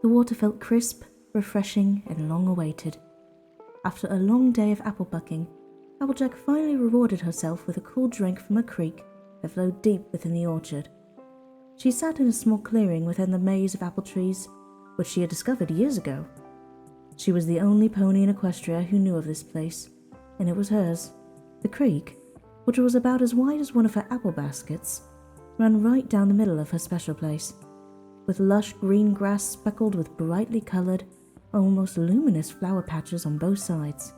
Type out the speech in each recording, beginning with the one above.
The water felt crisp, refreshing, and long-awaited. After a long day of apple bucking, Applejack finally rewarded herself with a cool drink from a creek that flowed deep within the orchard. She sat in a small clearing within the maze of apple trees, which she had discovered years ago. She was the only pony in Equestria who knew of this place, and it was hers. The creek, which was about as wide as one of her apple baskets, ran right down the middle of her special place, with lush green grass speckled with brightly coloured, almost luminous flower patches on both sides.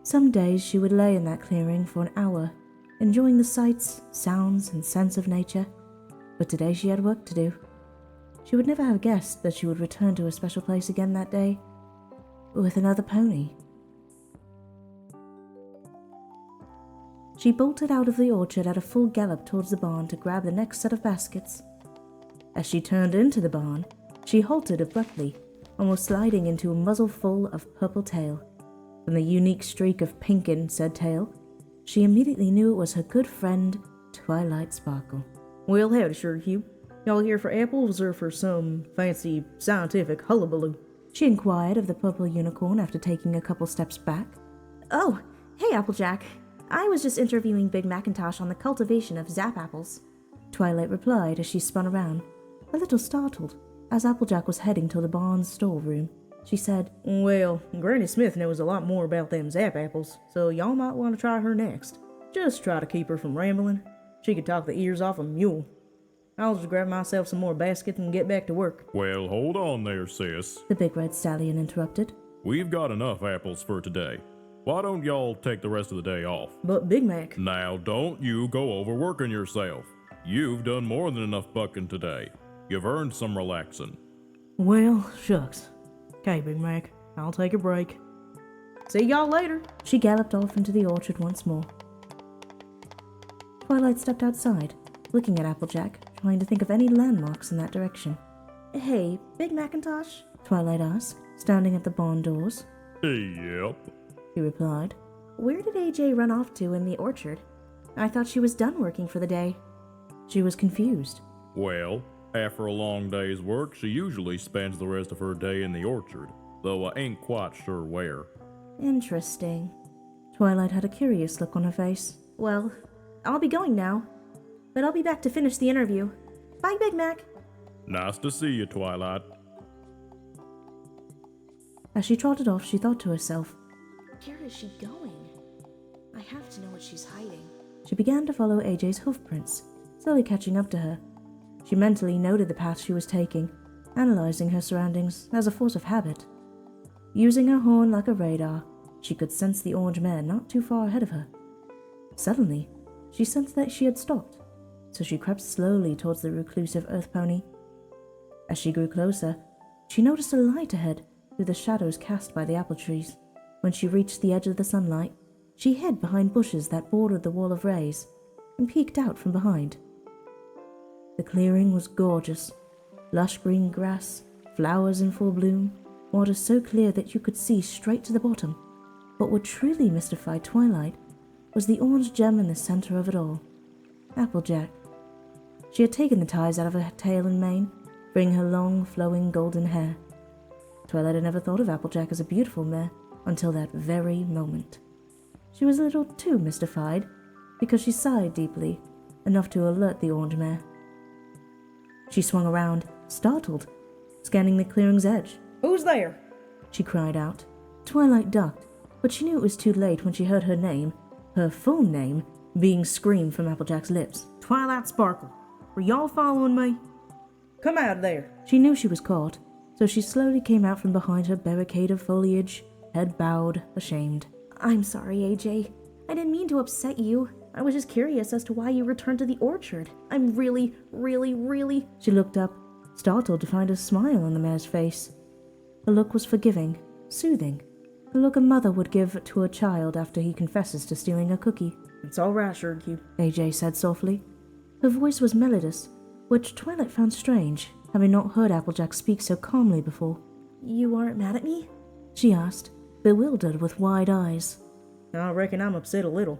Some days she would lay in that clearing for an hour, enjoying the sights, sounds, and scents of nature, but today she had work to do. She would never have guessed that she would return to her special place again that day, with another pony. She bolted out of the orchard at a full gallop towards the barn to grab the next set of baskets. As she turned into the barn, she halted abruptly, almost sliding into a muzzle full of purple tail. From the unique streak of pink in said tail, she immediately knew it was her good friend, Twilight Sparkle. Well, howdy, Sugarcube. Y'all here for apples or for some fancy scientific hullabaloo? She inquired of the purple unicorn after taking a couple steps back. Oh, hey Applejack. I was just interviewing Big Macintosh on the cultivation of zap apples. Twilight replied as she spun around, a little startled, as Applejack was heading to the barn's storeroom. She said, Well, Granny Smith knows a lot more about them zap apples, so y'all might want to try her next. Just try to keep her from rambling. She could talk the ears off a mule. I'll just grab myself some more baskets and get back to work. Well, hold on there, sis. The big red stallion interrupted. We've got enough apples for today. Why don't y'all take the rest of the day off? But Big Mac... Now, don't you go overworking yourself. You've done more than enough bucking today. You've earned some relaxing. Well, shucks. Okay, Big Mac, I'll take a break. See y'all later. She galloped off into the orchard once more. Twilight stepped outside, looking at Applejack, trying to think of any landmarks in that direction. Hey, Big Macintosh? Twilight asked, standing at the barn doors. Yep, he replied. Where did AJ run off to in the orchard? I thought she was done working for the day. She was confused. Well, after a long day's work, she usually spends the rest of her day in the orchard, though I ain't quite sure where. Interesting. Twilight had a curious look on her face. Well, I'll be going now, but I'll be back to finish the interview. Bye, Big Mac. Nice to see you, Twilight. As she trotted off, she thought to herself, Where is she going? I have to know what she's hiding. She began to follow AJ's hoofprints, slowly catching up to her. She mentally noted the path she was taking, analyzing her surroundings as a force of habit. Using her horn like a radar, she could sense the orange mare not too far ahead of her. Suddenly, she sensed that she had stopped, so she crept slowly towards the reclusive earth pony. As she grew closer, she noticed a light ahead through the shadows cast by the apple trees. When she reached the edge of the sunlight, she hid behind bushes that bordered the wall of rays and peeked out from behind. The clearing was gorgeous. Lush green grass, flowers in full bloom, water so clear that you could see straight to the bottom. But what truly mystified Twilight was the orange gem in the center of it all, Applejack. She had taken the ties out of her tail and mane, freeing her long, flowing golden hair. Twilight had never thought of Applejack as a beautiful mare until that very moment. She was a little too mystified, because she sighed deeply, enough to alert the orange mare. She swung around, startled, scanning the clearing's edge. Who's there? She cried out. Twilight ducked, but she knew it was too late when she heard her name, her full name, being screamed from Applejack's lips. Twilight Sparkle. Were y'all following me? Come out of there. She knew she was caught, so she slowly came out from behind her barricade of foliage, head bowed, ashamed. I'm sorry, AJ. I didn't mean to upset you. I was just curious as to why you returned to the orchard. I'm really... She looked up, startled to find a smile on the mare's face. The look was forgiving, soothing, the look a mother would give to a child after he confesses to stealing a cookie. It's all right, Sugarcube, AJ said softly. Her voice was melodious, which Twilight found strange, having not heard Applejack speak so calmly before. You aren't mad at me? She asked, bewildered with wide eyes. I reckon I'm upset a little.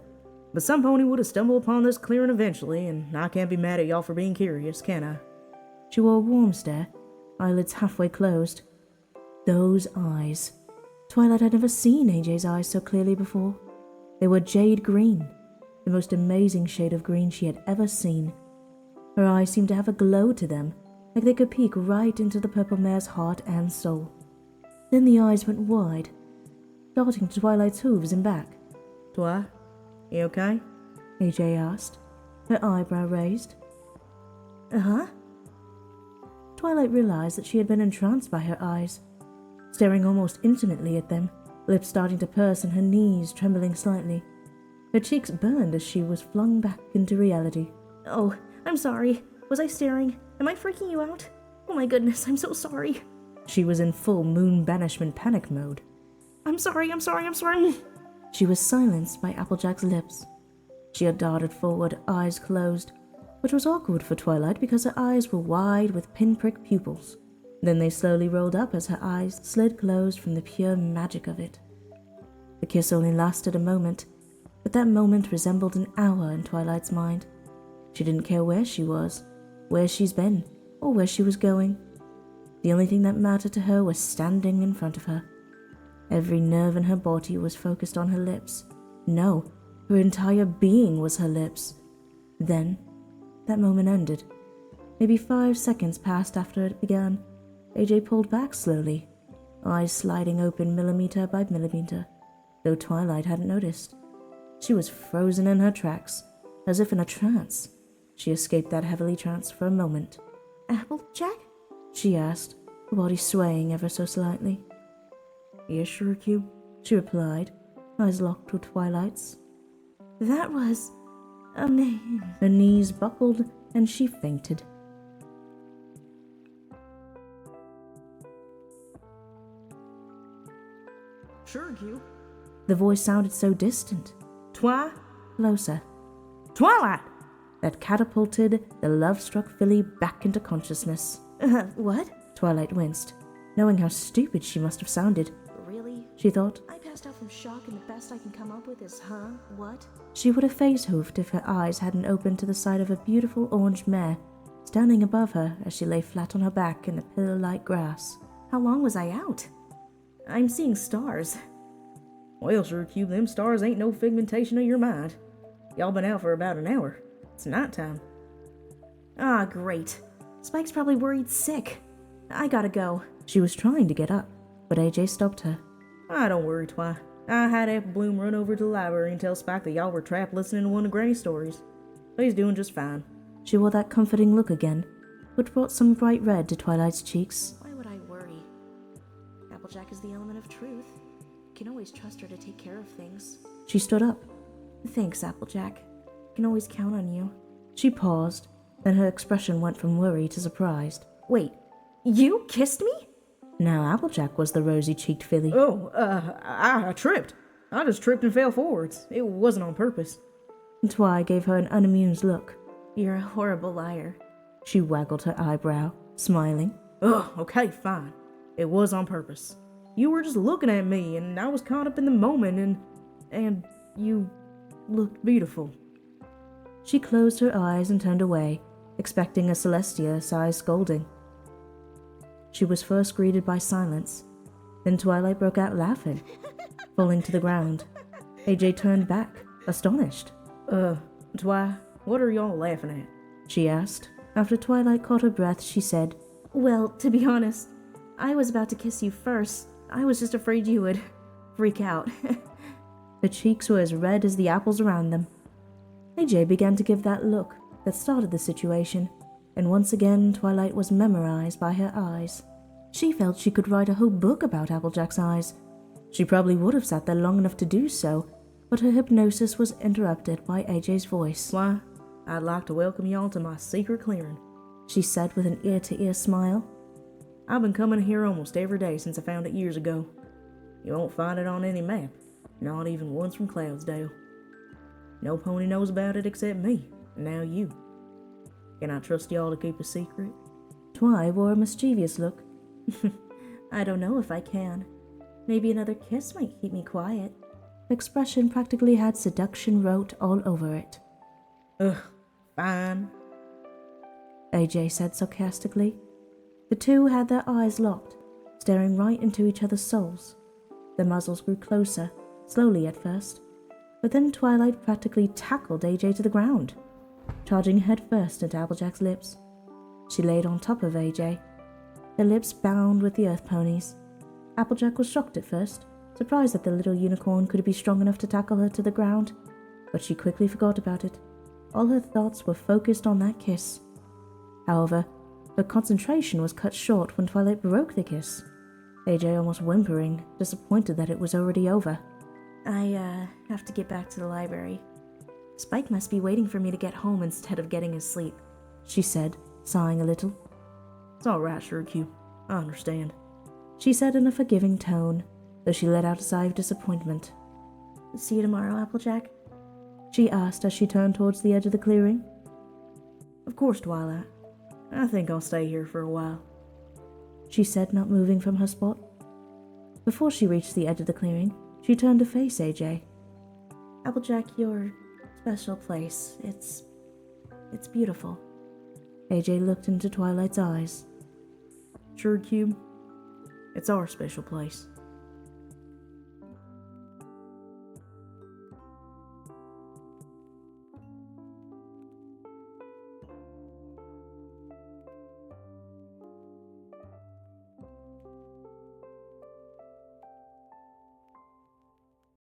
But some pony would have stumbled upon this clearing eventually, and I can't be mad at y'all for being curious, can I? She wore a warm stare, eyelids halfway closed. Those eyes. Twilight had never seen AJ's eyes so clearly before. They were jade green, the most amazing shade of green she had ever seen. Her eyes seemed to have a glow to them, like they could peek right into the purple mare's heart and soul. Then the eyes went wide, darting to Twilight's hooves and back. Twi, you okay? AJ asked, her eyebrow raised. Uh-huh. Twilight realized that she had been entranced by her eyes, staring almost intimately at them, lips starting to purse and her knees trembling slightly. Her cheeks burned as she was flung back into reality. Oh, I'm sorry. Was I staring? Am I freaking you out? Oh my goodness, I'm so sorry. She was in full moon banishment panic mode. I'm sorry. She was silenced by Applejack's lips. She had darted forward, eyes closed, which was awkward for Twilight because her eyes were wide with pinprick pupils. Then they slowly rolled up as her eyes slid closed from the pure magic of it. The kiss only lasted a moment, but that moment resembled an hour in Twilight's mind. She didn't care where she was, where she's been, or where she was going. The only thing that mattered to her was standing in front of her. Every nerve in her body was focused on her lips. No, her entire being was her lips. Then, that moment ended. Maybe 5 seconds passed after it began. AJ pulled back slowly, eyes sliding open millimeter by millimeter, though Twilight hadn't noticed. She was frozen in her tracks, as if in a trance. She escaped that heavily trance for a moment. Applejack? She asked, her body swaying ever so slightly. Yes, sure, Q, she replied, eyes locked with Twilight's. That was amazing. Her knees buckled and she fainted. Sure, Q. The voice sounded so distant. Twi? Closer. Twilight! That catapulted the love-struck filly back into consciousness. What? Twilight winced, knowing how stupid she must have sounded. Really? She thought. I passed out from shock and the best I can come up with is, what? She would have face-hoofed if her eyes hadn't opened to the sight of a beautiful orange mare standing above her as she lay flat on her back in the pillow-like grass. How long was I out? I'm seeing stars. Well, sure, Q, them stars ain't no figmentation of your mind. Y'all been out for about an hour. It's nighttime. Ah, great. Spike's probably worried sick. I gotta go. She was trying to get up, but AJ stopped her. Don't worry, Twi. I had Apple Bloom run over to the library and tell Spike that y'all were trapped listening to one of Granny's stories. But he's doing just fine. She wore that comforting look again, which brought some bright red to Twilight's cheeks. Why would I worry? Applejack is the element of truth. You can always trust her to take care of things. She stood up. Thanks, Applejack. I can always count on you. She paused, then her expression went from worry to surprised. Wait, you kissed me? Now Applejack was the rosy-cheeked filly. I tripped. I just tripped and fell forwards. It wasn't on purpose. Twi gave her an unamused look. You're a horrible liar. She waggled her eyebrow, smiling. Okay, fine. It was on purpose. You were just looking at me, and I was caught up in the moment, and you looked beautiful. She closed her eyes and turned away, expecting a Celestia-sized scolding. She was first greeted by silence. Then Twilight broke out laughing, falling to the ground. AJ turned back, astonished. Twi, what are y'all laughing at? She asked. After Twilight caught her breath, she said, Well, to be honest, I was about to kiss you first. I was just afraid you would freak out. Her cheeks were as red as the apples around them. AJ began to give that look that started the situation, and once again Twilight was memorized by her eyes. She felt she could write a whole book about Applejack's eyes. She probably would have sat there long enough to do so, but her hypnosis was interrupted by AJ's voice. Why, I'd like to welcome y'all to my secret clearing, she said with an ear-to-ear smile. I've been coming here almost every day since I found it years ago. You won't find it on any map, not even ones from Cloudsdale. No pony knows about it except me, and now you. Can I trust y'all to keep a secret? Twi wore a mischievous look. I don't know if I can. Maybe another kiss might keep me quiet. The expression practically had seduction wrote all over it. Ugh, fine. AJ said sarcastically. The two had their eyes locked, staring right into each other's souls. Their muzzles grew closer, slowly at first, but then Twilight practically tackled AJ to the ground, charging headfirst into Applejack's lips. She laid on top of AJ, her lips bound with the earth ponies. Applejack was shocked at first, surprised that the little unicorn could be strong enough to tackle her to the ground, but she quickly forgot about it. All her thoughts were focused on that kiss. However, her concentration was cut short when Twilight broke the kiss, AJ almost whimpering, disappointed that it was already over. I have to get back to the library. Spike must be waiting for me to get home instead of getting his sleep, she said, sighing a little. It's all right, Sure-Q. I understand. She said in a forgiving tone, though she let out a sigh of disappointment. See you tomorrow, Applejack? She asked as she turned towards the edge of the clearing. Of course, Twilight. I think I'll stay here for a while, she said, not moving from her spot. Before she reached the edge of the clearing, she turned to face AJ. Applejack, your special place. It's beautiful. AJ looked into Twilight's eyes. Sure, Cube. It's our special place.